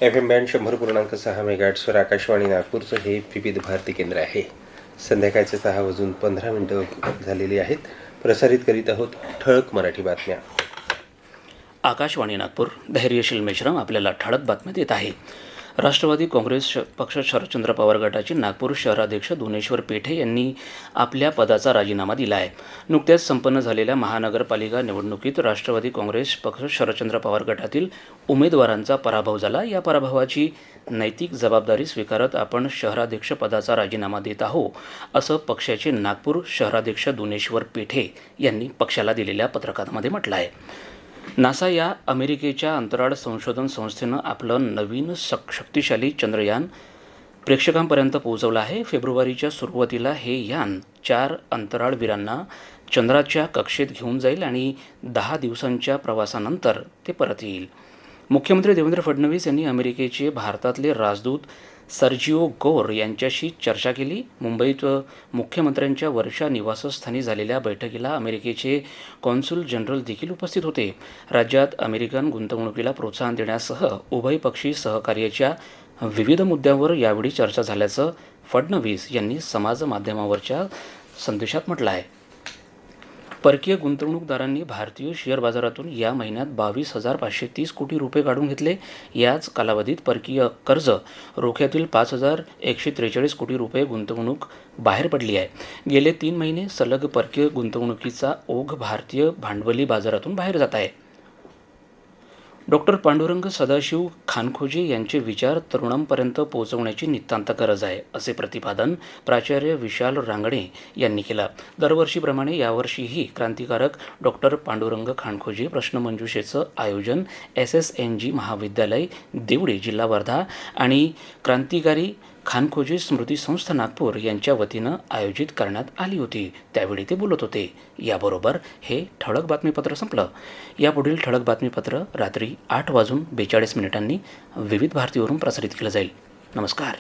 FM band 100.6 मेगाहर्ट्झवर Akashvani नागपूरचं हे विविध भारती केंद्र आहे. संध्याकाळचे 6:15 झालेली आहेत. प्रसारित करीत आहोत ठळक मराठी बातम्या. आकाशवाणी नागपूर, धैर्यशील मेश्राम आपल्याला ठळक बातम्या देत आहे. राष्ट्रवादी काँग्रेस पक्ष शरदचंद्र पवार गटाचे नागपूर शहराध्यक्ष दोनेश्वर पेठे यांनी आपल्या पदाचा राजीनामा दिला आहे. नुकत्याच संपन्न झालेल्या महानगरपालिका निवडणुकीत राष्ट्रवादी काँग्रेस पक्ष शरदचंद्र पवार गटातील उमेदवारांचा पराभव झाला. या पराभवाची नैतिक जबाबदारी स्वीकारत आपण शहराध्यक्ष पदाचा राजीनामा देत आहोत, असं पक्षाचे नागपूर शहराध्यक्ष दोनेश्वर पेठे यांनी पक्षाला दिलेल्या पत्रकामध्ये म्हटलं आहे. नासा या अमेरिकेच्या अंतराळ संशोधन संस्थेनं आपलं नवीन शक्तिशाली चंद्रयान प्रेक्षकांपर्यंत पोहोचवलं आहे. फेब्रुवारीच्या सुरुवातीला हे यान 4 अंतराळवीरांना चंद्राच्या कक्षेत घेऊन जाईल आणि 10 दिवसांच्या प्रवासानंतर ते परत येईल. मुख्यमंत्री देवेंद्र फडणवीस यांनी अमेरिकेचे भारतातले राजदूत सर्जिओ गौर यांच्याशी चर्चा केली. मुंबईत मुख्यमंत्र्यांच्या वर्षा निवासस्थानी झालेल्या बैठकीला अमेरिकेचे कॉन्सुल जनरल देखील उपस्थित होते. राज्यात अमेरिकन गुंतवणुकीला प्रोत्साहन देण्यासह उभयपक्षी सहकार्याच्या विविध मुद्द्यांवर यावेळी चर्चा झाल्याचं फडणवीस यांनी समाज माध्यमावरच्या संदेशात म्हटलं आहे. परकीय गुंतवणूकदारांनी भारतीय शेअर बाजारातून या महिन्यात 22,530 कोटी रुपये काढून घेतले. याच कालावधीत परकीय कर्ज रोख्यातील 5,143 कोटी रुपये गुंतवणूक बाहेर पडली आहे. गेले 3 महिने सलग परकीय गुंतवणुकीचा ओघ भारतीय भांडवली बाजारातून बाहेर जात आहे. डॉक्टर पांडुरंग सदाशिव खानखोजे यांचे विचार तरुणांपर्यंत पोहोचवण्याची नितांत गरज आहे, असे प्रतिपादन प्राचार्य विशाल रांगणे यांनी केलं. दरवर्षीप्रमाणे यावर्षीही क्रांतिकारक डॉक्टर पांडुरंग खानखोजे प्रश्नमंजुषेचं आयोजन SSNG महाविद्यालय देवडी जिल्हा वर्धा आणि क्रांतिकारी खानखोजे स्मृती संस्था नागपूर यांच्या वतीनं आयोजित करण्यात आली होती. त्यावेळी ते बोलत होते. याबरोबर हे ठळक बातमीपत्र संपलं. यापुढील ठळक बातमीपत्र रात्री 8:42 विविध भारतीवरून प्रसारित केलं जाईल. नमस्कार.